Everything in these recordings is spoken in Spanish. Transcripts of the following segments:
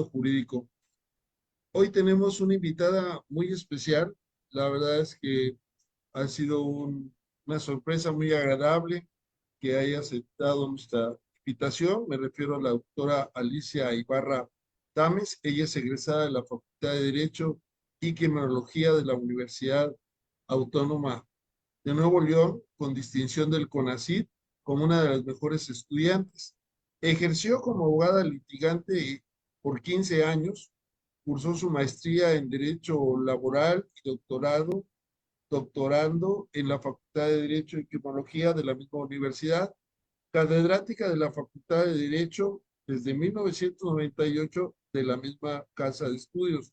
jurídico. Hoy tenemos una invitada muy especial. La verdad es que ha sido una sorpresa muy agradable que haya aceptado nuestra invitación. Me refiero a la doctora Alicia Ibarra Tames. Ella es egresada de la Facultad de Derecho y Criminología de la Universidad Autónoma de Nuevo León, con distinción del CONACYT, como una de las mejores estudiantes. Ejerció como abogada litigante por 15 años, cursó su maestría en Derecho Laboral y doctorando en la Facultad de Derecho y Criminología de la misma universidad, catedrática de la Facultad de Derecho desde 1998 de la misma casa de estudios.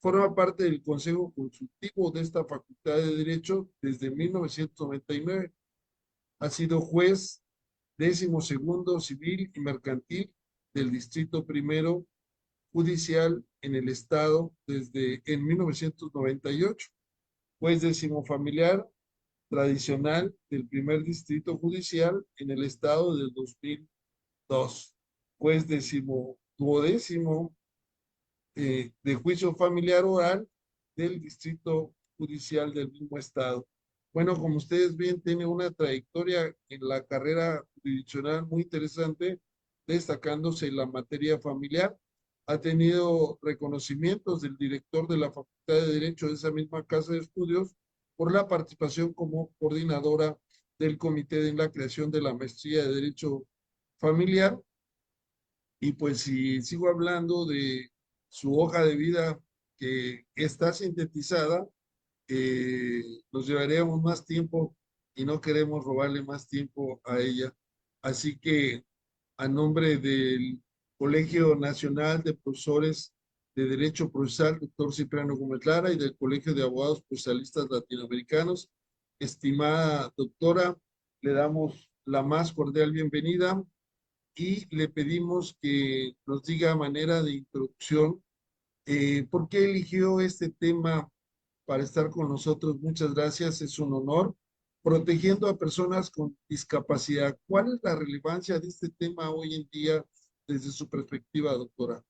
Forma parte del Consejo Consultivo de esta Facultad de Derecho desde 1999. Ha sido juez 12º Civil y Mercantil del Distrito Primero Judicial en el Estado desde en 1998. Juez 10º familiar tradicional del Primer Distrito Judicial en el Estado del 2002. Juez 12º de juicio familiar oral del Distrito Judicial del mismo estado. Bueno, como ustedes ven, tiene una trayectoria en la carrera jurisdiccional muy interesante, destacándose en la materia familiar. Ha tenido reconocimientos del director de la Facultad de Derecho de esa misma casa de estudios por la participación como coordinadora del comité en la creación de la maestría de Derecho Familiar. Y pues si sigo hablando de su hoja de vida que está sintetizada, nos llevaríamos más tiempo y no queremos robarle más tiempo a ella. Así que a nombre del Colegio Nacional de Profesores de Derecho Procesal, doctor Cipriano Gómez Lara, y del Colegio de Abogados Procesalistas Latinoamericanos, estimada doctora, le damos la más cordial bienvenida y le pedimos que nos diga a manera de introducción por qué eligió este tema para estar con nosotros. Muchas gracias, es un honor. Protegiendo a personas con discapacidad. ¿Cuál es la relevancia de este tema hoy en día desde su perspectiva, doctora?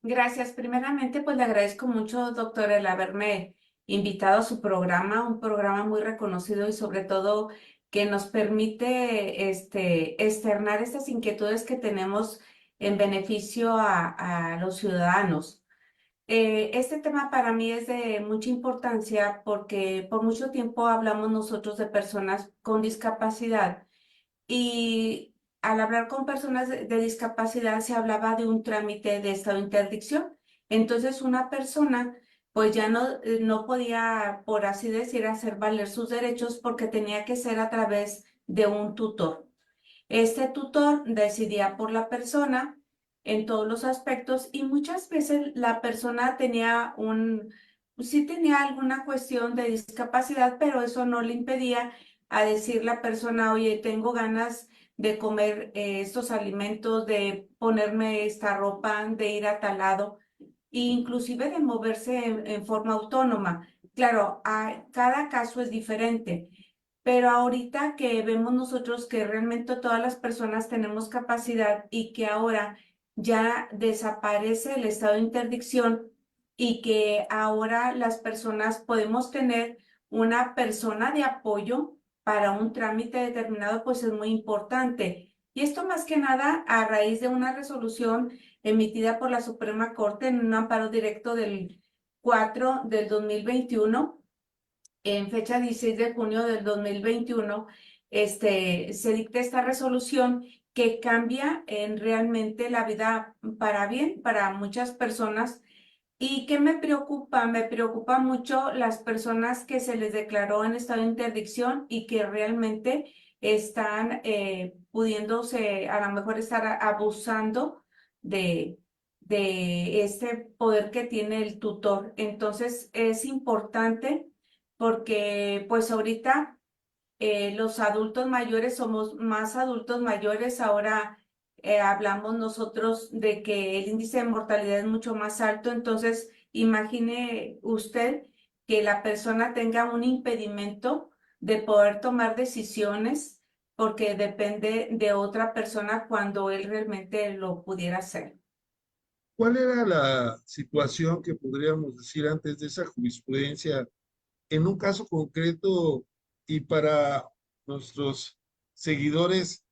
Gracias. Primeramente, pues le agradezco mucho, doctor, el haberme invitado a su programa, un programa muy reconocido y sobre todo que nos permite externar estas inquietudes que tenemos en beneficio a los ciudadanos. Este tema para mí es de mucha importancia porque por mucho tiempo hablamos nosotros de personas con discapacidad y al hablar con personas de discapacidad se hablaba de un trámite de estado de interdicción. Entonces una persona pues ya no podía, por así decir, hacer valer sus derechos porque tenía que ser a través de un tutor. Este tutor decidía por la persona en todos los aspectos y muchas veces la persona sí tenía alguna cuestión de discapacidad, pero eso no le impedía a decir la persona, oye, tengo ganas de comer estos alimentos, de ponerme esta ropa, de ir a tal lado, e inclusive de moverse en forma autónoma. Claro, cada caso es diferente. Pero ahorita que vemos nosotros que realmente todas las personas tenemos capacidad y que ahora ya desaparece el estado de interdicción y que ahora las personas podemos tener una persona de apoyo para un trámite determinado, pues es muy importante. Y esto más que nada a raíz de una resolución emitida por la Suprema Corte en un amparo directo del 4 del 2021 en fecha 16 de junio del 2021, se dicta esta resolución que cambia en realmente la vida para bien para muchas personas. ¿Y qué me preocupa? Me preocupa mucho las personas que se les declaró en estado de interdicción y que realmente están pudiéndose a lo mejor estar abusando de, de este poder que tiene el tutor. Entonces es importante porque pues ahorita los adultos mayores somos más adultos mayores. Ahora hablamos nosotros de que el índice de mortalidad es mucho más alto. Entonces, imagine usted que la persona tenga un impedimento de poder tomar decisiones porque depende de otra persona cuando él realmente lo pudiera hacer. ¿Cuál era la situación que podríamos decir antes de esa jurisprudencia en un caso concreto y para nuestros seguidores?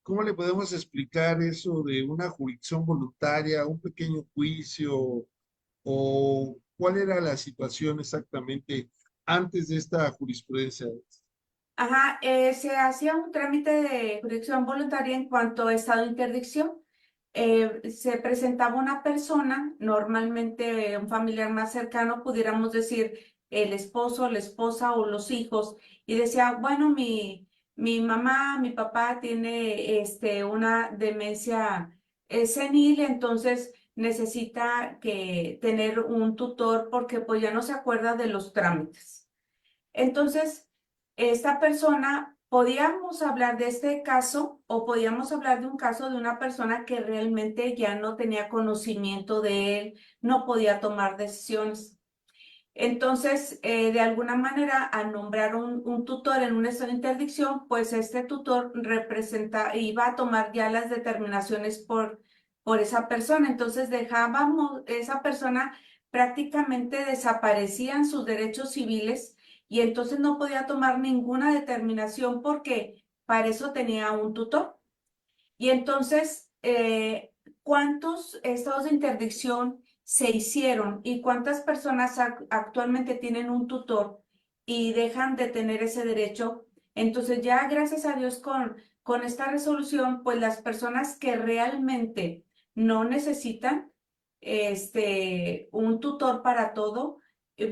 ¿Cómo le podemos explicar eso de una jurisdicción voluntaria, un pequeño juicio o cuál era la situación exactamente antes de esta jurisprudencia? Ajá, se hacía un trámite de jurisdicción voluntaria en cuanto a estado de interdicción. Se presentaba una persona, normalmente un familiar más cercano, pudiéramos decir el esposo, la esposa o los hijos, y decía, bueno, mi mamá, mi papá tiene una demencia senil, entonces necesita tener un tutor porque pues ya no se acuerda de los trámites. Entonces, esta persona, podíamos hablar de este caso o podíamos hablar de un caso de una persona que realmente ya no tenía conocimiento de él, no podía tomar decisiones. Entonces, de alguna manera, al nombrar un tutor en un estado de interdicción, pues este tutor iba a tomar ya las determinaciones por esa persona. Entonces, dejábamos, esa persona prácticamente desaparecían sus derechos civiles y entonces no podía tomar ninguna determinación porque para eso tenía un tutor. Y entonces, ¿cuántos estados de interdicción se hicieron y cuántas personas actualmente tienen un tutor y dejan de tener ese derecho? Entonces, ya gracias a Dios con esta resolución, pues las personas que realmente no necesitan un tutor para todo,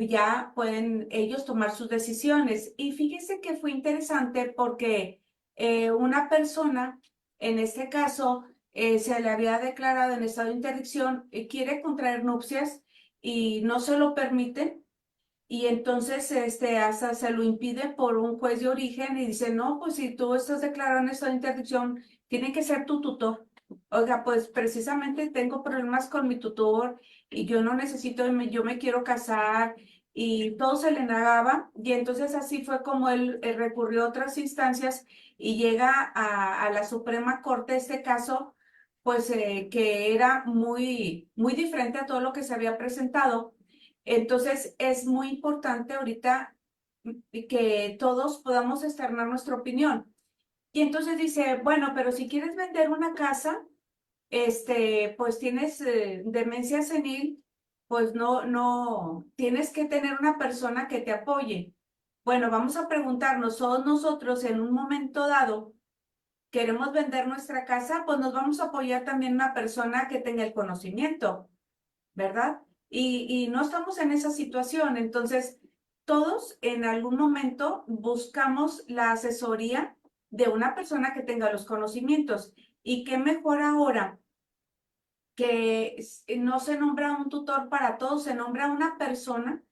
ya pueden ellos tomar sus decisiones. Y fíjese que fue interesante porque una persona en este caso, se le había declarado en estado de interdicción, quiere contraer nupcias y no se lo permiten. Y entonces hasta se lo impide por un juez de origen y dice, no, pues si tú estás declarado en estado de interdicción, tiene que ser tu tutor. Oiga, pues precisamente tengo problemas con mi tutor y yo no necesito, yo me quiero casar y todo se le negaba. Y entonces así fue como él recurrió a otras instancias y llega a la Suprema Corte este caso, pues que era muy diferente a todo lo que se había presentado. Entonces, es muy importante ahorita que todos podamos externar nuestra opinión. Y entonces dice, bueno, pero si quieres vender una casa, pues tienes demencia senil, pues no, tienes que tener una persona que te apoye. Bueno, vamos a preguntarnos, ¿todos nosotros en un momento dado queremos vender nuestra casa? Pues nos vamos a apoyar también una persona que tenga el conocimiento, ¿verdad? Y no estamos en esa situación. Entonces, todos en algún momento buscamos la asesoría de una persona que tenga los conocimientos. Y qué mejor ahora que no se nombra un tutor para todos, se nombra una persona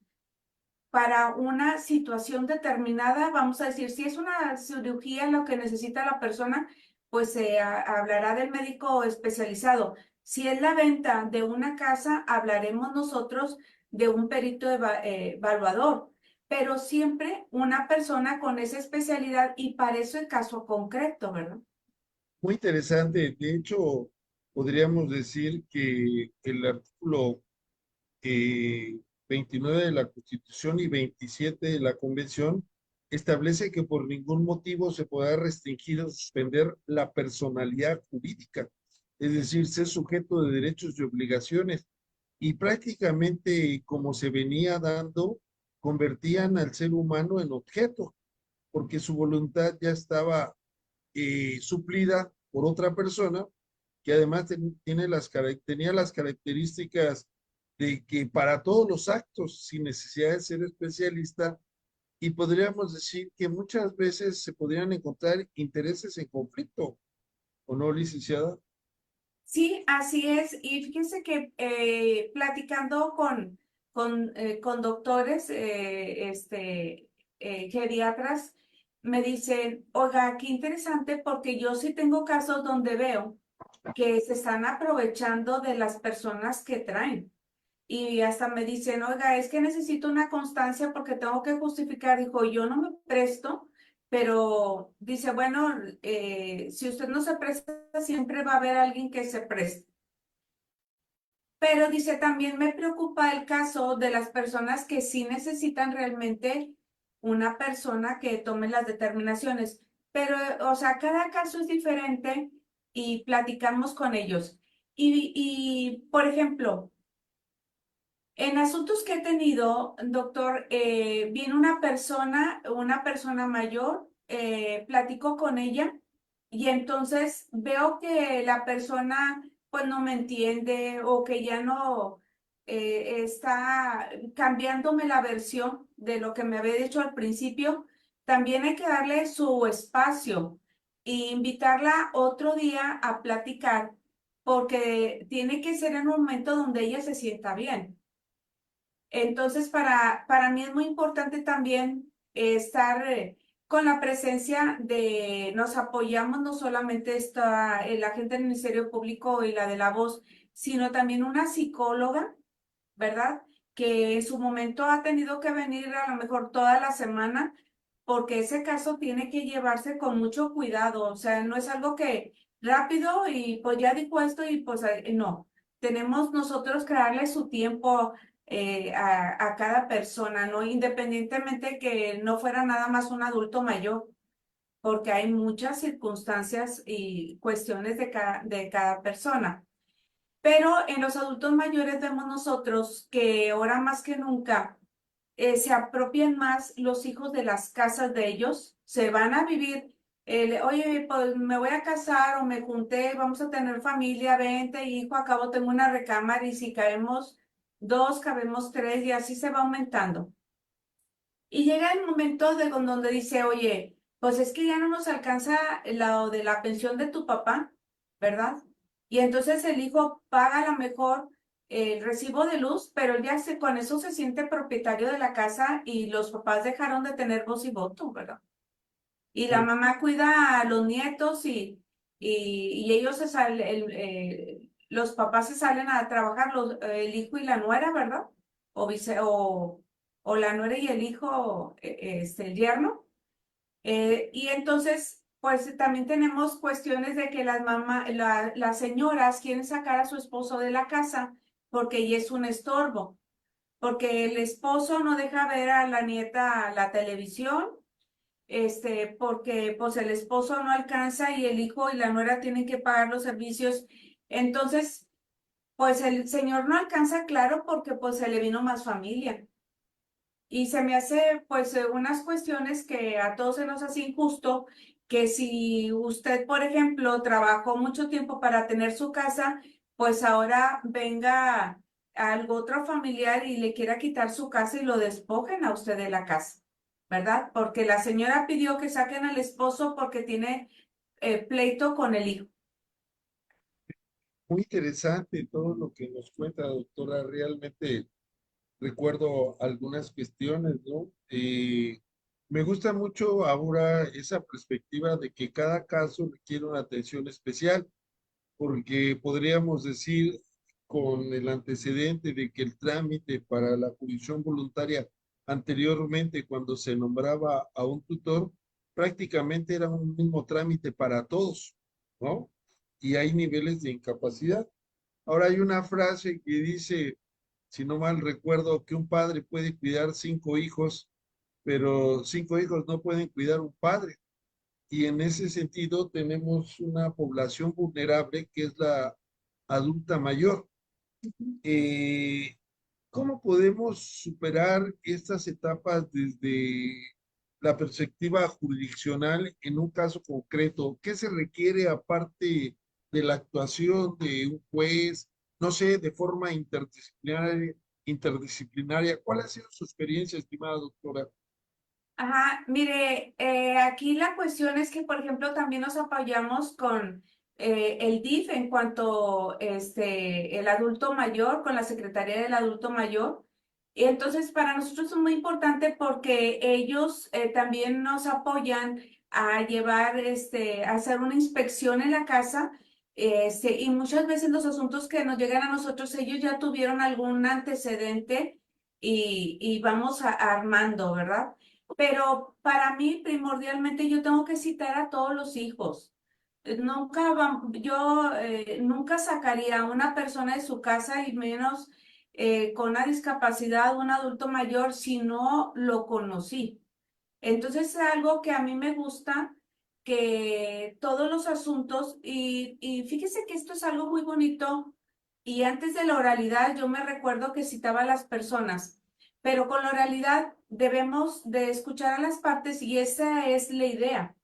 para una situación determinada. Vamos a decir, si es una cirugía lo que necesita la persona, pues se hablará del médico especializado. Si es la venta de una casa, hablaremos nosotros de un perito evaluador, pero siempre una persona con esa especialidad y para eso el caso concreto, ¿verdad? Muy interesante. De hecho, podríamos decir que el artículo 29 de la Constitución y 27 de la Convención establece que por ningún motivo se podrá restringir o suspender la personalidad jurídica, es decir, ser sujeto de derechos y obligaciones. Y prácticamente como se venía dando, convertían al ser humano en objeto, porque su voluntad ya estaba suplida por otra persona que además tenía las características de que para todos los actos, sin necesidad de ser especialista, y podríamos decir que muchas veces se podrían encontrar intereses en conflicto, ¿o no, licenciada? Sí, así es. Y fíjense que platicando con doctores, geriatras, me dicen, oiga, qué interesante porque yo sí tengo casos donde veo que se están aprovechando de las personas que traen. Y hasta me dicen, oiga, es que necesito una constancia porque tengo que justificar. Dijo, yo no me presto, pero dice, bueno, si usted no se presta, siempre va a haber alguien que se preste. Pero dice, también me preocupa el caso de las personas que sí necesitan realmente una persona que tome las determinaciones. Pero, o sea, cada caso es diferente y platicamos con ellos. Por ejemplo, en asuntos que he tenido, doctor, viene una persona mayor, platico con ella y entonces veo que la persona pues no me entiende o que ya no está cambiándome la versión de lo que me había dicho al principio. También hay que darle su espacio e invitarla otro día a platicar porque tiene que ser en un momento donde ella se sienta bien. Entonces, para mí es muy importante también estar con la presencia nos apoyamos no solamente la gente del Ministerio Público y la de la voz, sino también una psicóloga, ¿verdad? Que en su momento ha tenido que venir a lo mejor toda la semana, porque ese caso tiene que llevarse con mucho cuidado, o sea, no es algo que rápido y pues ya dijo esto y pues no, tenemos nosotros que darle su tiempo a cada persona, ¿no? Independientemente que no fuera nada más un adulto mayor, porque hay muchas circunstancias y cuestiones de cada persona. Pero en los adultos mayores vemos nosotros que ahora más que nunca se apropian más los hijos de las casas de ellos, se van a vivir, oye, pues me voy a casar o me junté, vamos a tener familia, vente, hijo, acabo tengo una recámara y si cabemos dos, cabemos tres y así se va aumentando. Y llega el momento donde dice, oye, pues es que ya no nos alcanza lo de la pensión de tu papá, ¿verdad? Y entonces el hijo paga a lo mejor el recibo de luz, pero él ya con eso se siente propietario de la casa y los papás dejaron de tener voz y voto, ¿verdad? Y la mamá cuida a los nietos y ellos se salen, los papás se salen a trabajar, el hijo y la nuera, ¿verdad? O la nuera y el hijo, el yerno. Y entonces, pues también tenemos cuestiones de que las señoras quieren sacar a su esposo de la casa porque ella es un estorbo, porque el esposo no deja ver a la nieta la televisión, porque pues el esposo no alcanza y el hijo y la nuera tienen que pagar los servicios. Entonces, pues el señor no alcanza, claro, porque pues se le vino más familia. Y se me hace pues unas cuestiones que a todos se nos hace injusto, que si usted, por ejemplo, trabajó mucho tiempo para tener su casa, pues ahora venga algo otro familiar y le quiera quitar su casa y lo despojen a usted de la casa, ¿verdad? Porque la señora pidió que saquen al esposo porque tiene pleito con el hijo. Muy interesante todo lo que nos cuenta, doctora. Realmente recuerdo algunas cuestiones, ¿no? Me gusta mucho ahora esa perspectiva de que cada caso requiere una atención especial, porque podríamos decir con el antecedente de que el trámite para la jurisdicción voluntaria anteriormente, cuando se nombraba a un tutor, prácticamente era un mismo trámite para todos, ¿no? Y hay niveles de incapacidad. Ahora hay una frase que dice, si no mal recuerdo, que un padre puede cuidar 5 hijos, pero 5 hijos no pueden cuidar un padre. Y en ese sentido tenemos una población vulnerable que es la adulta mayor. Eh, ¿Cómo podemos superar estas etapas desde la perspectiva jurisdiccional en un caso concreto? ¿Qué se requiere aparte de la actuación de un juez, no sé, de forma interdisciplinaria? ¿Cuál ha sido su experiencia, estimada doctora? Ajá, mire, aquí la cuestión es que, por ejemplo, también nos apoyamos con el DIF en cuanto el adulto mayor, con la Secretaría del Adulto Mayor. Y entonces, para nosotros es muy importante porque ellos también nos apoyan a llevar, a hacer una inspección en la casa. Y muchas veces los asuntos que nos llegan a nosotros, ellos ya tuvieron algún antecedente y vamos armando, ¿verdad? Pero para mí, primordialmente, yo tengo que citar a todos los hijos. nunca sacaría a una persona de su casa y menos con una discapacidad, un adulto mayor, si no lo conocí. Entonces es algo que a mí me gusta, que todos los asuntos, y fíjese que esto es algo muy bonito, y antes de la oralidad yo me recuerdo que citaba a las personas, pero con la oralidad debemos de escuchar a las partes y esa es la idea,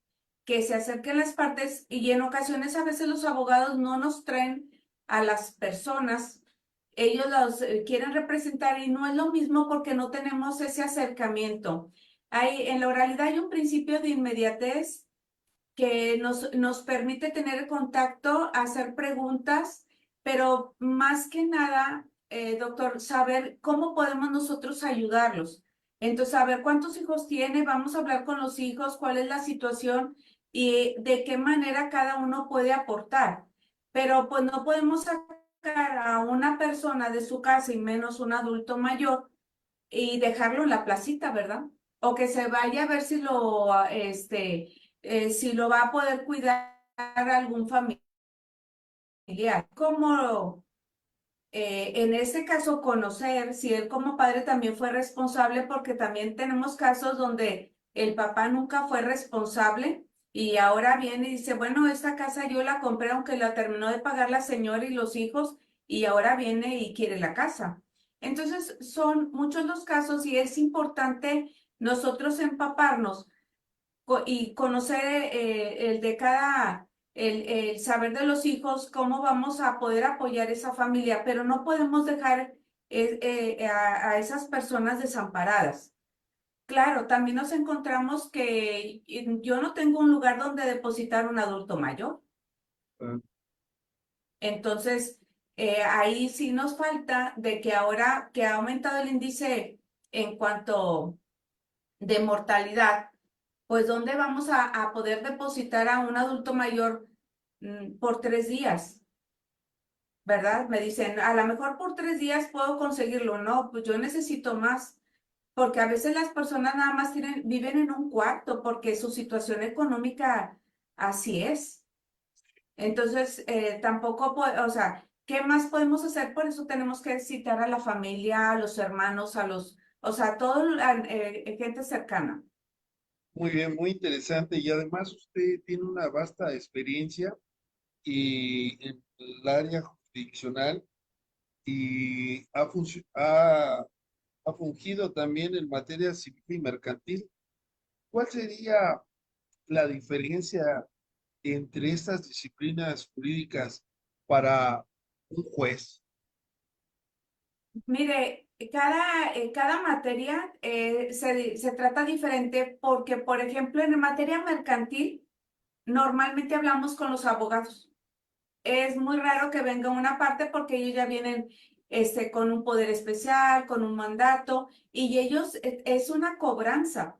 que se acerquen las partes y en ocasiones a veces los abogados no nos traen a las personas, ellos los quieren representar y no es lo mismo porque no tenemos ese acercamiento. En la oralidad hay un principio de inmediatez que nos permite tener contacto, hacer preguntas, pero más que nada, doctor, saber cómo podemos nosotros ayudarlos. Entonces, saber cuántos hijos tiene, vamos a hablar con los hijos, cuál es la situación y de qué manera cada uno puede aportar. Pero pues no podemos sacar a una persona de su casa y menos un adulto mayor y dejarlo en la placita, ¿verdad? O que se vaya a ver si lo va a poder cuidar algún familiar. Como en este caso conocer si él como padre también fue responsable, porque también tenemos casos donde el papá nunca fue responsable y ahora viene y dice, bueno, esta casa yo la compré aunque la terminó de pagar la señora y los hijos y ahora viene y quiere la casa. Entonces son muchos los casos y es importante nosotros empaparnos y conocer el saber de los hijos, cómo vamos a poder apoyar esa familia, pero no podemos dejar a esas personas desamparadas. Claro, también nos encontramos que yo no tengo un lugar donde depositar un adulto mayor. Ah, Entonces, ahí sí nos falta de que ahora que ha aumentado el índice en cuanto de mortalidad, pues ¿dónde vamos a poder depositar a un adulto mayor por 3 días? ¿Verdad? Me dicen, a lo mejor por 3 días puedo conseguirlo. No, pues yo necesito más, porque a veces las personas nada más viven en un cuarto porque su situación económica así es. Entonces, tampoco, o sea, ¿qué más podemos hacer? Por eso tenemos que citar a la familia, a los hermanos, o sea, toda gente cercana. muy bien, muy interesante. Y además usted tiene una vasta experiencia y en el área jurisdiccional y ha fungido también en materia civil y mercantil. ¿Cuál sería la diferencia entre estas disciplinas jurídicas para un juez? Mire, cada materia se trata diferente porque, por ejemplo, en materia mercantil, normalmente hablamos con los abogados. Es muy raro que venga una parte porque ellos ya vienen con un poder especial, con un mandato, y ellos es una cobranza.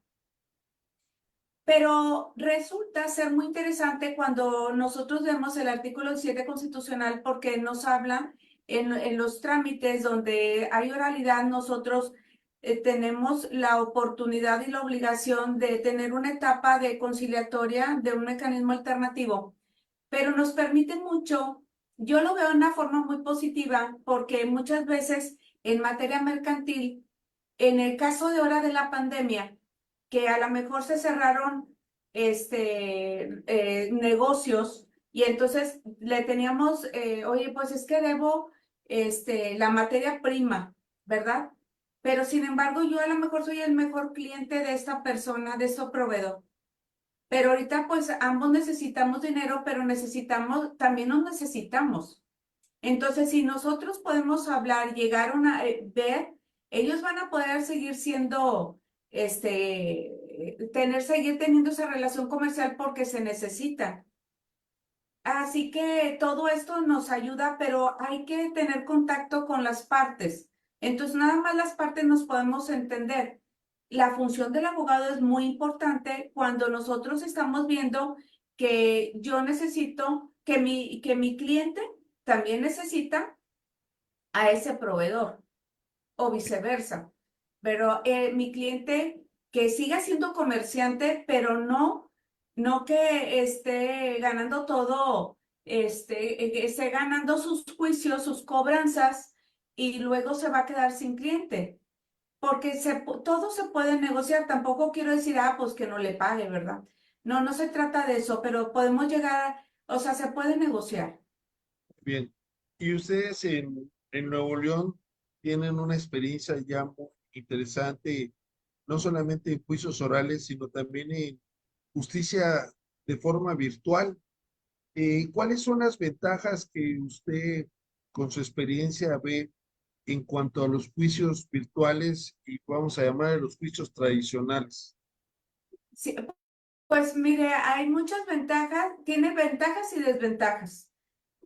Pero resulta ser muy interesante cuando nosotros vemos el artículo 7 constitucional porque nos habla en los trámites donde hay oralidad, nosotros tenemos la oportunidad y la obligación de tener una etapa de conciliatoria de un mecanismo alternativo, pero nos permite mucho, yo lo veo de una forma muy positiva porque muchas veces en materia mercantil, en el caso de ahora de la pandemia, que a lo mejor se cerraron negocios y entonces le teníamos, oye, pues es que debo la materia prima, ¿verdad? Pero sin embargo, yo a lo mejor soy el mejor cliente de esta persona, de este proveedor. Pero ahorita pues ambos necesitamos dinero, pero también nos necesitamos. Entonces, si nosotros podemos hablar, llegar a ver, ellos van a poder seguir siendo, seguir teniendo esa relación comercial porque se necesita. Así que todo esto nos ayuda, pero hay que tener contacto con las partes. Entonces, nada más las partes nos podemos entender. La función del abogado es muy importante cuando nosotros estamos viendo que yo necesito, que mi cliente también necesita a ese proveedor o viceversa. Pero mi cliente que siga siendo comerciante, pero no no que esté ganando todo, que esté ganando sus juicios, sus cobranzas y luego se va a quedar sin cliente. Porque todo se puede negociar. Tampoco quiero decir, pues que no le pague, ¿verdad? No, no se trata de eso, pero podemos llegar, o sea, se puede negociar. Bien. Y ustedes en Nuevo León tienen una experiencia ya muy interesante, no solamente en juicios orales, sino también en justicia de forma virtual. ¿Cuáles son las ventajas que usted con su experiencia ve en cuanto a los juicios virtuales y vamos a llamar a los juicios tradicionales? Sí, pues mire, hay muchas ventajas, tiene ventajas y desventajas.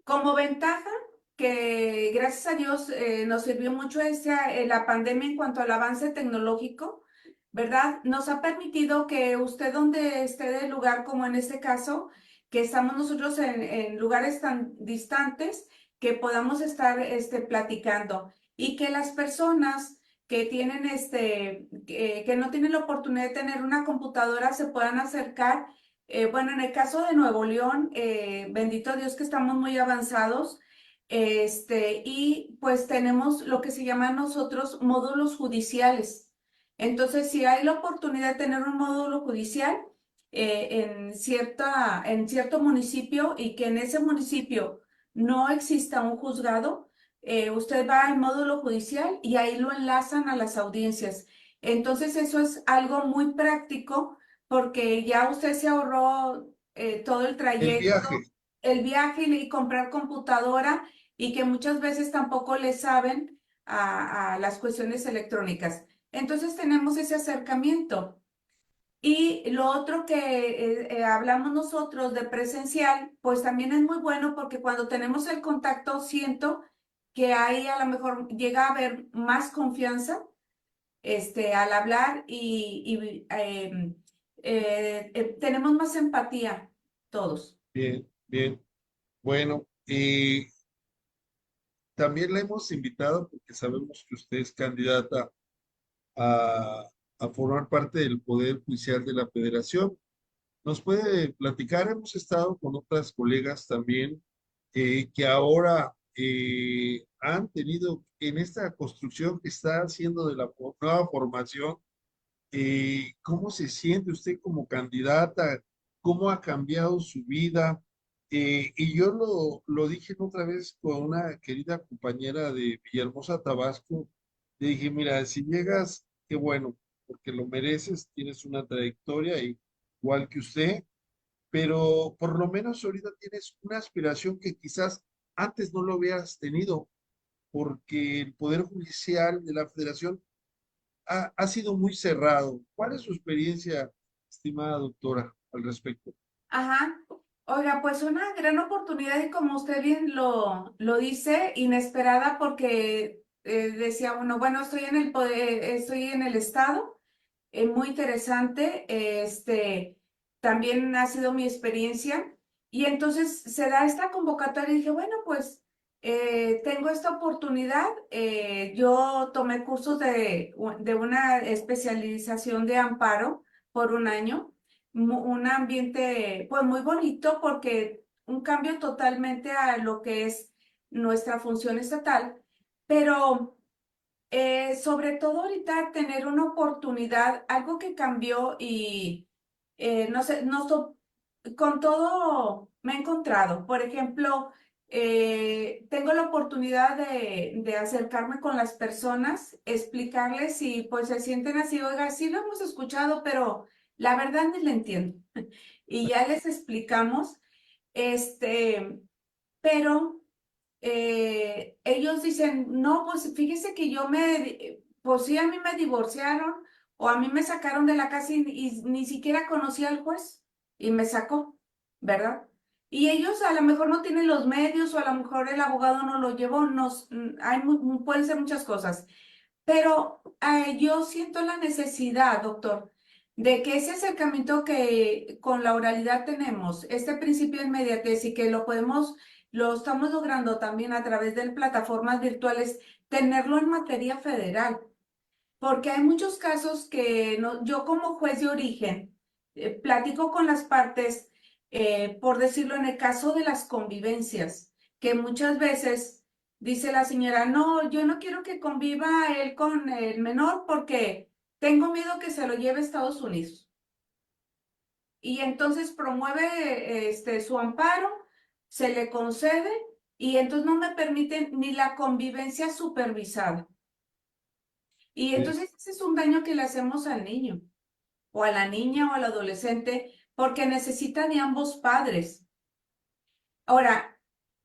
Como ventaja, que gracias a Dios nos sirvió mucho la pandemia en cuanto al avance tecnológico, ¿verdad? Nos ha permitido que usted donde esté del lugar, como en este caso, que estamos nosotros en lugares tan distantes, que podamos estar platicando y que las personas que tienen que no tienen la oportunidad de tener una computadora se puedan acercar. Bueno, en el caso de Nuevo León, bendito Dios que estamos muy avanzados, y pues tenemos lo que se llaman nosotros módulos judiciales. Entonces, si hay la oportunidad de tener un módulo judicial en cierto municipio y que en ese municipio no exista un juzgado, usted va al módulo judicial y ahí lo enlazan a las audiencias. Entonces, eso es algo muy práctico porque ya usted se ahorró todo el El viaje, trayecto, el viaje y comprar computadora y que muchas veces tampoco le saben a las cuestiones electrónicas. Entonces tenemos ese acercamiento. Y lo otro que hablamos nosotros de presencial, pues también es muy bueno porque cuando tenemos el contacto siento que ahí a lo mejor llega a haber más confianza al hablar y tenemos más empatía todos. bien, bien. Bueno, y también la hemos invitado porque sabemos que usted es candidata a, a formar parte del Poder Judicial de la Federación. ¿Nos puede platicar? Hemos estado con otras colegas también que ahora han tenido en esta construcción que está haciendo de la nueva formación. ¿Cómo se siente usted como candidata? ¿Cómo ha cambiado su vida? Y yo lo dije otra vez con una querida compañera de Villahermosa, Tabasco. Le dije, mira, si llegas, qué bueno, porque lo mereces, tienes una trayectoria igual que usted, pero por lo menos ahorita tienes una aspiración que quizás antes no lo hubieras tenido, porque el Poder Judicial de la Federación ha sido muy cerrado. ¿Cuál es su experiencia, estimada doctora, al respecto? Ajá. Oiga, pues una gran oportunidad y como usted bien lo dice, inesperada porque decía uno, bueno, estoy en el poder, estoy en el estado, muy interesante, también ha sido mi experiencia y entonces se da esta convocatoria y dije, bueno, pues tengo esta oportunidad, yo tomé cursos de una especialización de amparo por un año, un ambiente pues muy bonito porque un cambio totalmente a lo que es nuestra función estatal, pero sobre todo ahorita tener una oportunidad, algo que cambió y no sé, con todo me he encontrado. Por ejemplo, tengo la oportunidad de acercarme con las personas, explicarles y pues se sienten así, oiga, sí lo hemos escuchado, pero la verdad ni le entiendo. Y ya les explicamos, este, pero ellos dicen, no, pues fíjese que pues sí, a mí me divorciaron o a mí me sacaron de la casa y ni siquiera conocí al juez y me sacó, ¿verdad? Y ellos a lo mejor no tienen los medios o a lo mejor el abogado no lo llevó, pueden ser muchas cosas. Pero yo siento la necesidad, doctor, de que ese acercamiento que con la oralidad tenemos, este principio de inmediatez y que lo estamos logrando también a través de plataformas virtuales, tenerlo en materia federal. Porque hay muchos casos que yo como juez de origen, platico con las partes, por decirlo, en el caso de las convivencias, que muchas veces dice la señora, no, yo no quiero que conviva él con el menor porque tengo miedo que se lo lleve a Estados Unidos. Y entonces promueve su amparo, se le concede y entonces no me permiten ni la convivencia supervisada. Y Sí. entonces ese es un daño que le hacemos al niño o a la niña o al adolescente porque necesita de ambos padres. Ahora,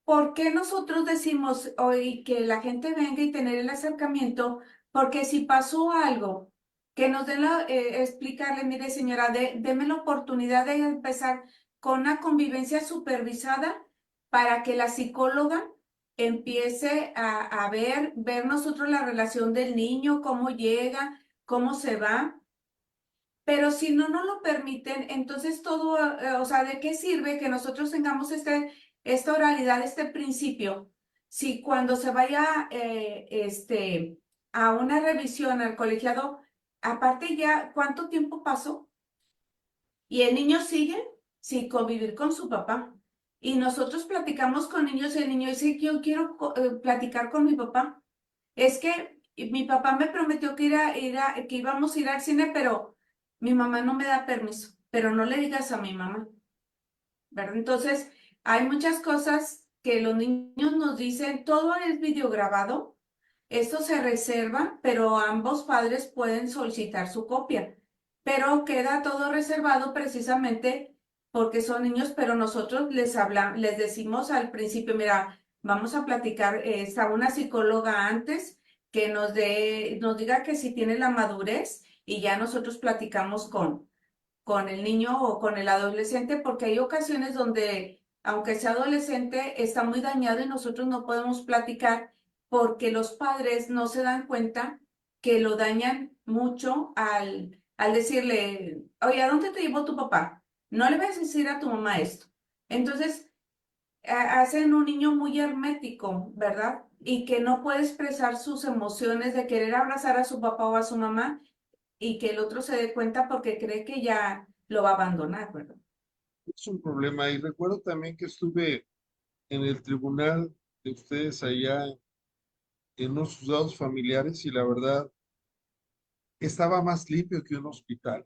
¿por qué nosotros decimos hoy que la gente venga y tener el acercamiento? Porque si pasó algo, que nos den explicarle, mire señora, deme la oportunidad de empezar con una convivencia supervisada para que la psicóloga empiece ver nosotros la relación del niño, cómo llega, cómo se va. Pero si no nos lo permiten, entonces todo, o sea, ¿de qué sirve que nosotros tengamos esta oralidad, este principio? Si cuando se vaya a una revisión al colegiado, aparte ya, ¿cuánto tiempo pasó? Y el niño sigue sin convivir con su papá. Y nosotros platicamos con niños y el niño dice, yo quiero platicar con mi papá. Es que mi papá me prometió que íbamos a ir al cine, pero mi mamá no me da permiso. Pero no le digas a mi mamá, ¿verdad? Entonces, hay muchas cosas que los niños nos dicen, todo es videograbado, esto se reserva, pero ambos padres pueden solicitar su copia. Pero queda todo reservado precisamente porque son niños, pero nosotros les decimos al principio, mira, vamos a platicar, está una psicóloga antes que nos diga que si tiene la madurez y ya nosotros platicamos con el niño o con el adolescente, porque hay ocasiones donde, aunque sea adolescente, está muy dañado y nosotros no podemos platicar porque los padres no se dan cuenta que lo dañan mucho al decirle, oye, ¿a dónde te llevó tu papá? No le vas a decir a tu mamá esto. Entonces, hacen un niño muy hermético, ¿verdad? Y que no puede expresar sus emociones de querer abrazar a su papá o a su mamá y que el otro se dé cuenta porque cree que ya lo va a abandonar, ¿verdad? Es un problema. Y recuerdo también que estuve en el tribunal de ustedes allá en unos juzgados familiares y la verdad estaba más limpio que un hospital.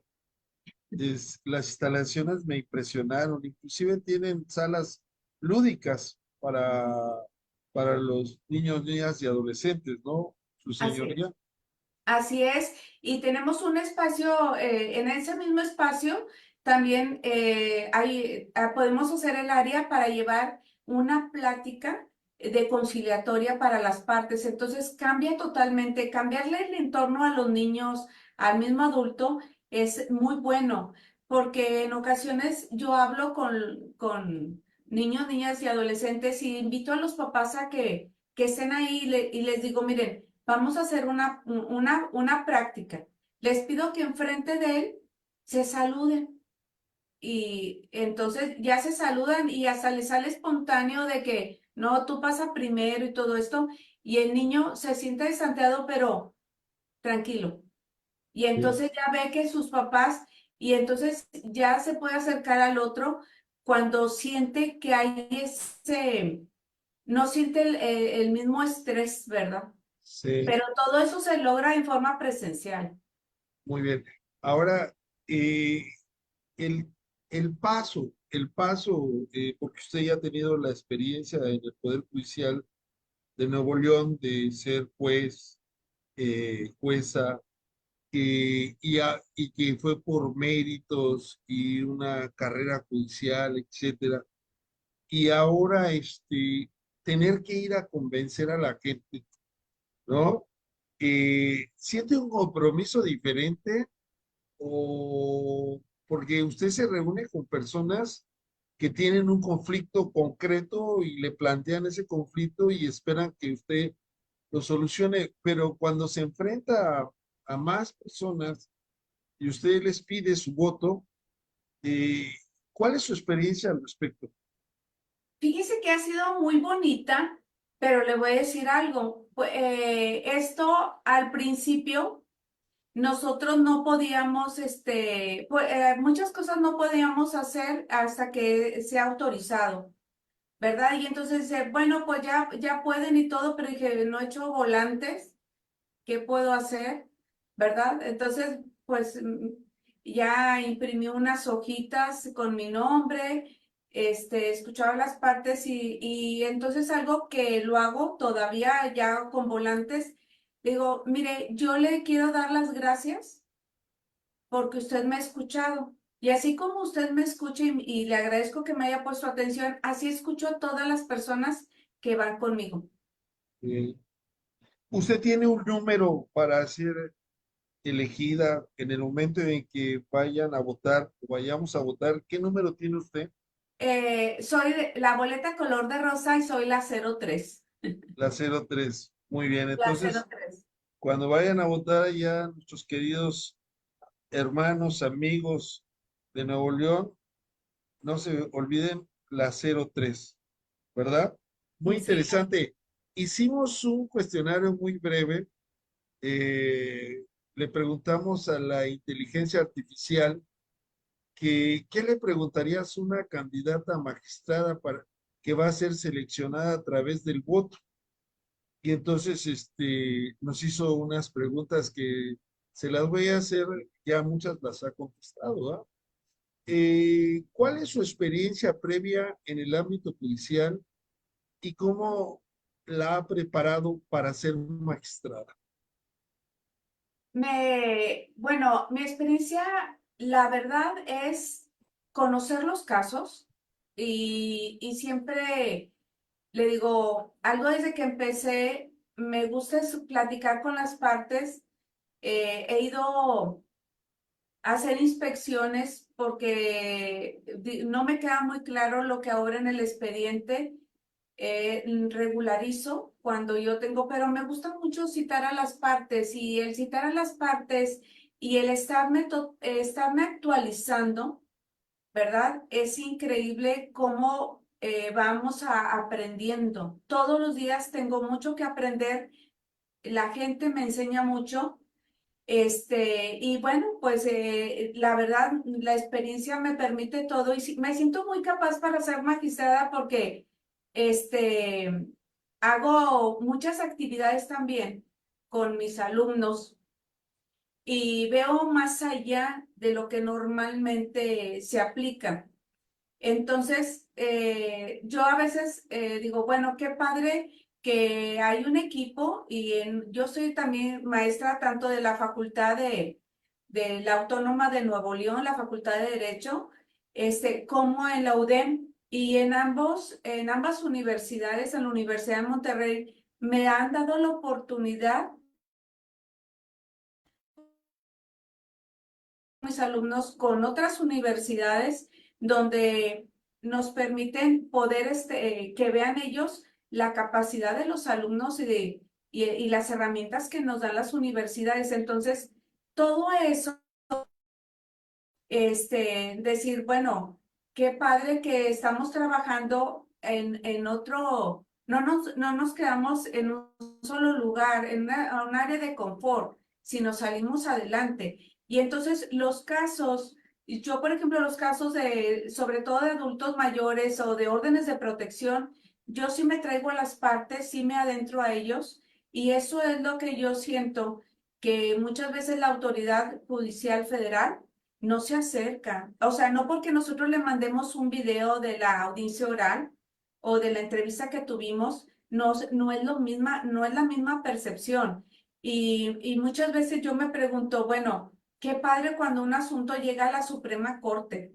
Las instalaciones me impresionaron, inclusive tienen salas lúdicas para los niños, niñas y adolescentes, ¿no? Su Así es. señoría. Así es, y tenemos un espacio, en ese mismo espacio también podemos hacer el área para llevar una plática de conciliatoria para las partes. Entonces cambia totalmente, cambiarle el entorno a los niños, al mismo adulto, es muy bueno, porque en ocasiones yo hablo con niños, niñas y adolescentes y invito a los papás a que estén ahí y les digo, miren, vamos a hacer una práctica. Les pido que enfrente de él se saluden y entonces ya se saludan y hasta les sale espontáneo de que no, tú pasa primero y todo esto y el niño se siente desanteado pero tranquilo. Y Sí, entonces ya ve que sus papás y entonces ya se puede acercar al otro cuando siente que hay no siente el mismo estrés, ¿verdad? sí, Pero todo eso se logra en forma presencial. muy bien. Ahora, eh, el, el paso, porque usted ya ha tenido la experiencia en el Poder Judicial de Nuevo León de ser juez, jueza, y que fue por méritos y una carrera judicial, etcétera. Y ahora tener que ir a convencer a la gente, ¿no? ¿Siente un compromiso diferente o porque usted se reúne con personas que tienen un conflicto concreto y le plantean ese conflicto y esperan que usted lo solucione, pero cuando se enfrenta a más personas y usted les pide su voto, eh, ¿cuál es su experiencia al respecto? Fíjese que ha sido muy bonita, pero le voy a decir algo. Esto al principio nosotros no podíamos, muchas cosas no podíamos hacer hasta que sea autorizado, ¿verdad? Y entonces dice, bueno, pues ya pueden y todo, pero dije, no he hecho volantes, ¿qué puedo hacer? ¿Verdad? Entonces, pues ya imprimí unas hojitas con mi nombre, escuchaba las partes y entonces algo que lo hago todavía ya con volantes, digo, mire, yo le quiero dar las gracias porque usted me ha escuchado. Y así como usted me escucha y le agradezco que me haya puesto atención, así escucho a todas las personas que van conmigo. Eh, ¿Usted tiene un número para ser elegida en el momento en que vayan a votar o vayamos a votar? ¿Qué número tiene usted? Soy la boleta color de rosa y soy la 03. La 03. Muy bien, La cero entonces, tres. cuando vayan a votar ya nuestros queridos hermanos, amigos de Nuevo León, no se olviden la 03, ¿verdad? Muy Sí, interesante. Hicimos un cuestionario muy breve. Le preguntamos a la inteligencia artificial que, ¿qué le preguntarías a una candidata a magistrada para que va a ser seleccionada a través del voto? Y entonces nos hizo unas preguntas que se las voy a hacer, ya muchas las ha contestado, ¿ah? ¿Cuál es su experiencia previa en el ámbito judicial y cómo la ha preparado para ser magistrada? bueno, mi experiencia, la verdad es conocer los casos y siempre le digo, algo desde que empecé, me gusta es platicar con las partes. He ido hacer inspecciones porque no me queda muy claro lo que ahora en el expediente regularizo cuando yo tengo, pero me gusta mucho citar a las partes y el citar a las partes y el estarme actualizando, ¿verdad? Es increíble cómo vamos aprendiendo. Todos los días tengo mucho que aprender, la gente me enseña mucho. Y bueno, pues la verdad, la experiencia me permite todo y me siento muy capaz para ser magistrada porque este, hago muchas actividades también con mis alumnos y veo más allá de lo que normalmente se aplica. Entonces, yo a veces digo, bueno, qué padre que hay un equipo y yo soy también maestra tanto de la Facultad de la Autónoma de Nuevo León, la Facultad de Derecho, como en la UDEM y en ambas universidades, en la Universidad de Monterrey, me han dado la oportunidad mis alumnos con otras universidades donde nos permiten poder que vean ellos la capacidad de los alumnos y las herramientas que nos dan las universidades. Entonces, todo eso, decir, bueno, qué padre que estamos trabajando en otro, no nos quedamos en un solo lugar, en un área de confort, sino salimos adelante. Y entonces los casos, yo por ejemplo, los casos sobre todo de adultos mayores o de órdenes de protección, yo sí me traigo a las partes, sí me adentro a ellos, y eso es lo que yo siento, que muchas veces la autoridad judicial federal no se acerca. O sea, no porque nosotros le mandemos un video de la audiencia oral o de la entrevista que tuvimos, no es no es la misma percepción. Y muchas veces yo me pregunto, bueno, qué padre cuando un asunto llega a la Suprema Corte,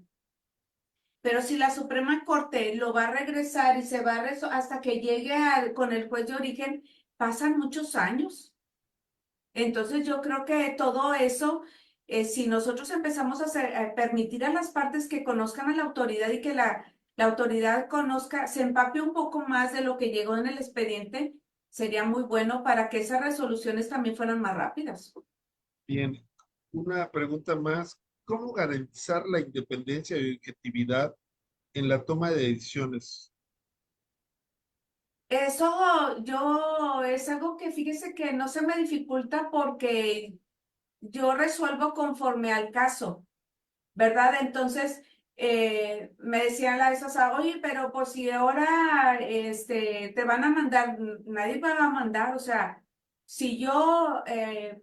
pero si la Suprema Corte lo va a regresar y se va hasta que llegue con el juez de origen, pasan muchos años. Entonces yo creo que todo eso, si nosotros empezamos a permitir a las partes que conozcan a la autoridad y que la autoridad conozca, se empape un poco más de lo que llegó en el expediente, sería muy bueno para que esas resoluciones también fueran más rápidas. Bien, una pregunta más. ¿Cómo garantizar la independencia y objetividad en la toma de decisiones? Eso yo es algo que fíjese que no se me dificulta porque yo resuelvo conforme al caso, ¿verdad? Entonces, me decían la esas, oye, pero pues si ahora te van a mandar, nadie va a mandar, o sea, si yo,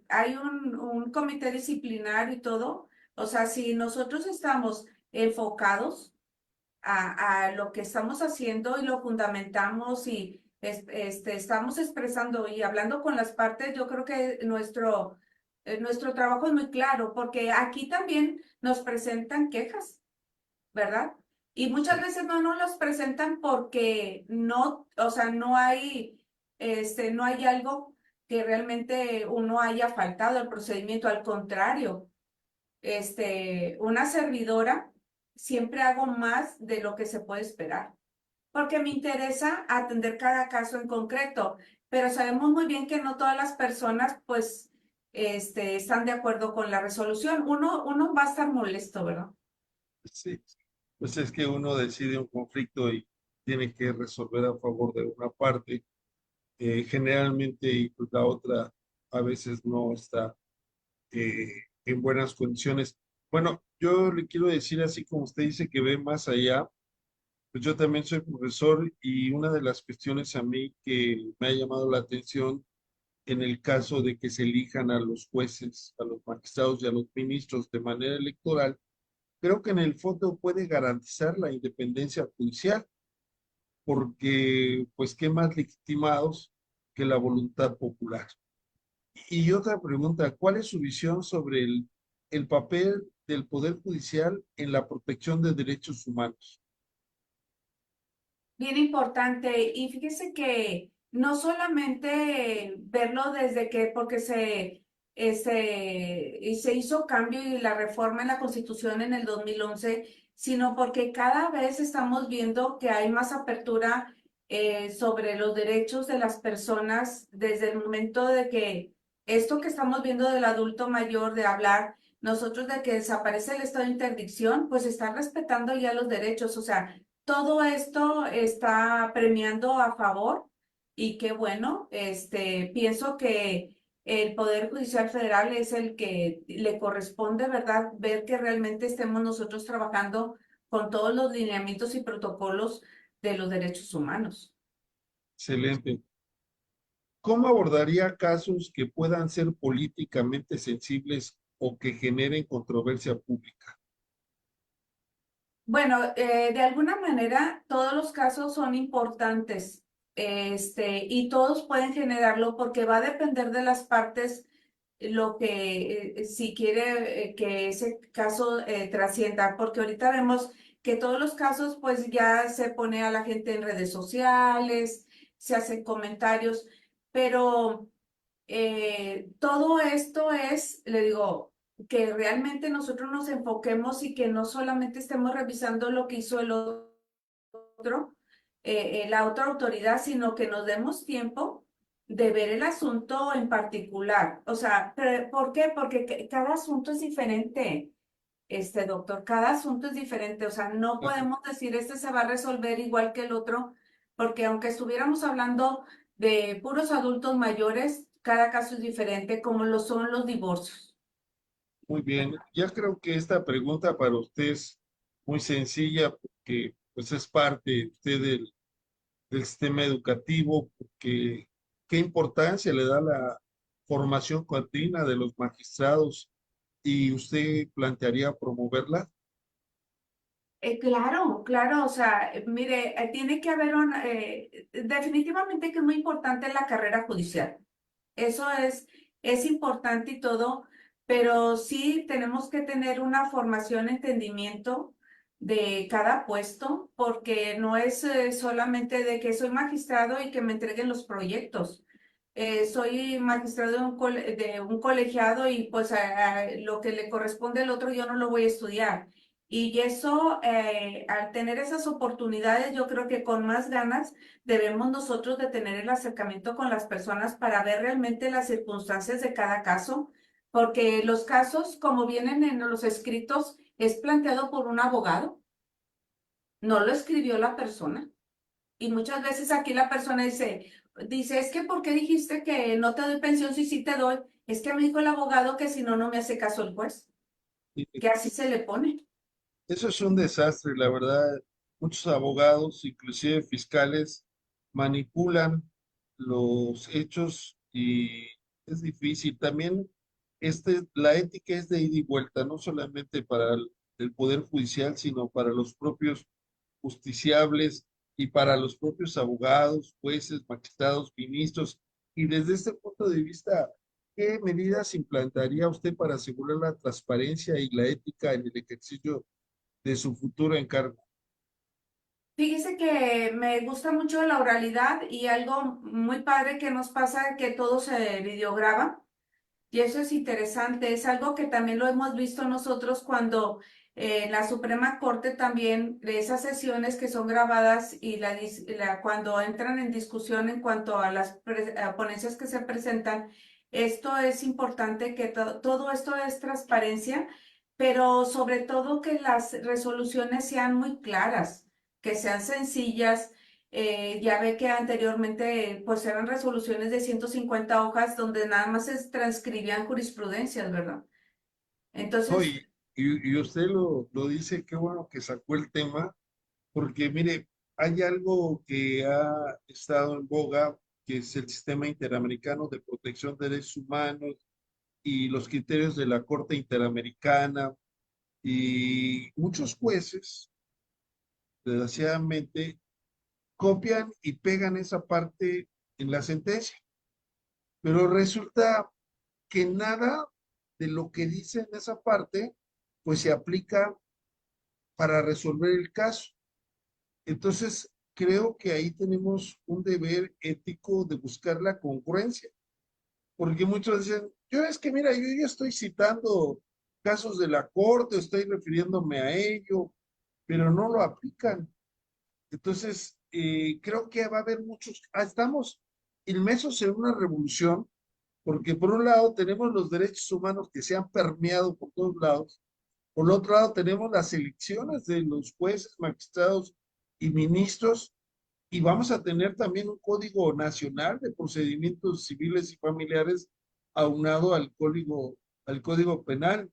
hay un comité disciplinario y todo, o sea, si nosotros estamos enfocados a lo que estamos haciendo y lo fundamentamos y estamos expresando y hablando con las partes, yo creo que nuestro trabajo es muy claro, porque aquí también nos presentan quejas, ¿verdad? Y muchas Sí, veces no nos los presentan porque no, o sea, no hay algo que realmente uno haya faltado al procedimiento, al contrario, una servidora, siempre hago más de lo que se puede esperar, porque me interesa atender cada caso en concreto, pero sabemos muy bien que no todas las personas, pues, están de acuerdo con la resolución. Uno va a estar molesto, ¿verdad? sí. Pues es que uno decide un conflicto y tiene que resolver a favor de una parte, generalmente, y pues la otra a veces no está eh, en buenas condiciones. Bueno, yo le quiero decir, así como usted dice que ve más allá, pues yo también soy profesor y una de las cuestiones a mí que me ha llamado la atención en el caso de que se elijan a los jueces, a los magistrados y a los ministros de manera electoral, creo que en el fondo puede garantizar la independencia judicial, porque pues qué más legitimados que la voluntad popular. Y otra pregunta, ¿cuál es su visión sobre el papel del Poder Judicial en la protección de derechos humanos? Bien importante. Y fíjese que no solamente verlo desde que, porque y se hizo cambio y la reforma en la Constitución en el 2011, sino porque cada vez estamos viendo que hay más apertura sobre los derechos de las personas desde el momento de que esto que estamos viendo del adulto mayor, de hablar, nosotros de que desaparece el estado de interdicción, pues están respetando ya los derechos. O sea, todo esto está premiando a favor y qué bueno, pienso que el Poder Judicial Federal es el que le corresponde, ¿verdad? Ver que realmente estemos nosotros trabajando con todos los lineamientos y protocolos de los derechos humanos. Excelente. ¿Cómo abordaría casos que puedan ser políticamente sensibles o que generen controversia pública? Bueno, de alguna manera todos los casos son importantes, y todos pueden generarlo porque va a depender de las partes lo que si quiere que ese caso trascienda, porque ahorita vemos que todos los casos pues ya se pone a la gente en redes sociales, se hacen comentarios, pero todo esto es, le digo, que realmente nosotros nos enfoquemos y que no solamente estemos revisando lo que hizo el otro, la otra autoridad, sino que nos demos tiempo de ver el asunto en particular. O sea, ¿por qué? Porque cada asunto es diferente. Doctor, cada asunto es diferente, o sea, no Claro. podemos decir este se va a resolver igual que el otro, porque aunque estuviéramos hablando de puros adultos mayores, cada caso es diferente, como lo son los divorcios. Muy bien. Ya creo que esta pregunta para usted es muy sencilla porque pues es parte usted del sistema educativo, porque qué importancia le da la formación continua de los magistrados y usted plantearía promoverla. Claro, claro, o sea, mire, tiene que haber definitivamente que es muy importante la carrera judicial. Eso es importante y todo, pero sí tenemos que tener una formación, entendimiento de cada puesto, porque no es solamente de que soy magistrado y que me entreguen los proyectos. Soy magistrado de un colegiado y pues lo que le corresponde al otro yo no lo voy a estudiar. Y eso, al tener esas oportunidades, yo creo que con más ganas debemos nosotros de tener el acercamiento con las personas para ver realmente las circunstancias de cada caso, porque los casos, como vienen en los escritos, es planteado por un abogado, no lo escribió la persona. Y muchas veces aquí la persona dice, es que ¿por qué dijiste que no te doy pensión si sí te doy? es que me dijo el abogado que si no, no me hace caso el juez, Y que así se le pone. eso es un desastre, la verdad. Muchos abogados, inclusive fiscales, manipulan los hechos y es difícil. También la ética es de ida y vuelta, no solamente para el Poder Judicial, sino para los propios justiciables y para los propios abogados, jueces, magistrados, ministros. Y desde este punto de vista, ¿qué medidas implantaría usted para asegurar la transparencia y la ética en el ejercicio de su futuro encargo? Fíjese que me gusta mucho la oralidad y algo muy padre que nos pasa que todo se videograba. Y eso es interesante, es algo que también lo hemos visto nosotros cuando la Suprema Corte también, de esas sesiones que son grabadas y cuando entran en discusión en cuanto a las a ponencias que se presentan, esto es importante que todo esto es transparencia, pero sobre todo que las resoluciones sean muy claras, que sean sencillas. Ya ve que anteriormente pues eran resoluciones de 150 hojas donde nada más se transcribían jurisprudencias, ¿verdad? No, Entonces, y usted lo dice, qué bueno que sacó el tema, porque mire, hay algo que ha estado en boga, que es el Sistema Interamericano de Protección de Derechos Humanos y los criterios de la Corte Interamericana, y muchos jueces, desgraciadamente, copian y pegan esa parte en la sentencia, pero resulta que nada de lo que dice en esa parte, pues se aplica para resolver el caso. Entonces, creo que ahí tenemos un deber ético de buscar la congruencia, porque muchos dicen, yo es que mira, yo ya estoy citando casos de la corte, estoy refiriéndome a ello, pero no lo aplican. Entonces, creo que va a haber muchos, estamos inmersos en una revolución, porque por un lado tenemos los derechos humanos que se han permeado por todos lados, por otro lado tenemos las elecciones de los jueces, magistrados y ministros, y vamos a tener también un código nacional de procedimientos civiles y familiares aunado al código penal.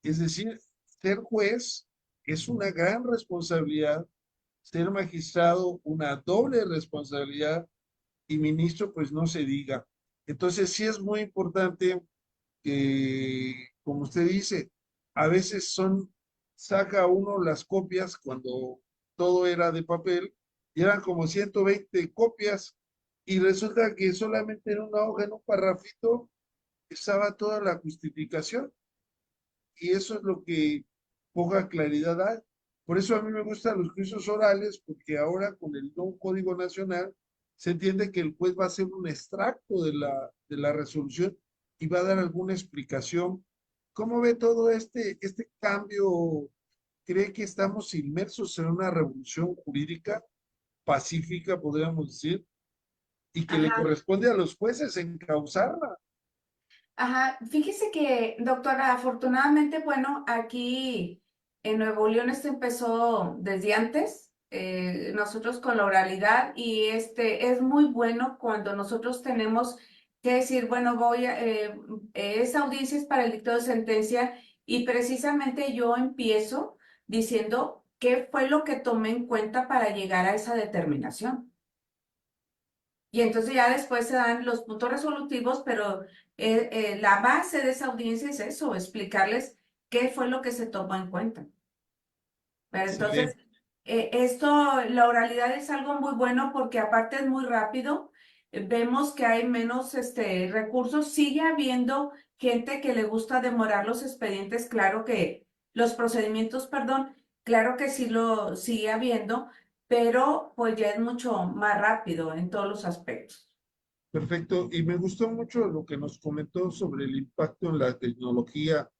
Es decir, ser juez es una gran responsabilidad, ser magistrado una doble responsabilidad y ministro pues no se diga. Entonces sí es muy importante que, como usted dice, a veces saca uno las copias cuando todo era de papel y eran como 120 copias y resulta que solamente en una hoja, en un parrafito, estaba toda la justificación y eso es lo que poca claridad da. Por eso a mí me gustan los juicios orales, porque ahora con el nuevo Código Nacional se entiende que el juez va a hacer un extracto de la resolución y va a dar alguna explicación. ¿Cómo ve todo este cambio? ¿Cree que estamos inmersos en una revolución jurídica pacífica, podríamos decir, y que le ajá, corresponde a los jueces encauzarla? ajá, fíjese que, doctora, afortunadamente, bueno, aquí en Nuevo León esto empezó desde antes, nosotros con la oralidad y este es muy bueno cuando nosotros tenemos que decir, bueno, esa audiencia es para el dictado de sentencia y precisamente yo empiezo diciendo qué fue lo que tomé en cuenta para llegar a esa determinación. Y entonces ya después se dan los puntos resolutivos, pero la base de esa audiencia es eso, explicarles qué fue lo que se tomó en cuenta. Pero entonces, Excelente. la oralidad es algo muy bueno porque aparte es muy rápido, vemos que hay menos recursos, sigue habiendo gente que le gusta demorar los expedientes, claro que los procedimientos, perdón, claro que sí lo sigue habiendo, pero pues ya es mucho más rápido en todos los aspectos. Perfecto. Y me gustó mucho lo que nos comentó sobre el impacto en la tecnología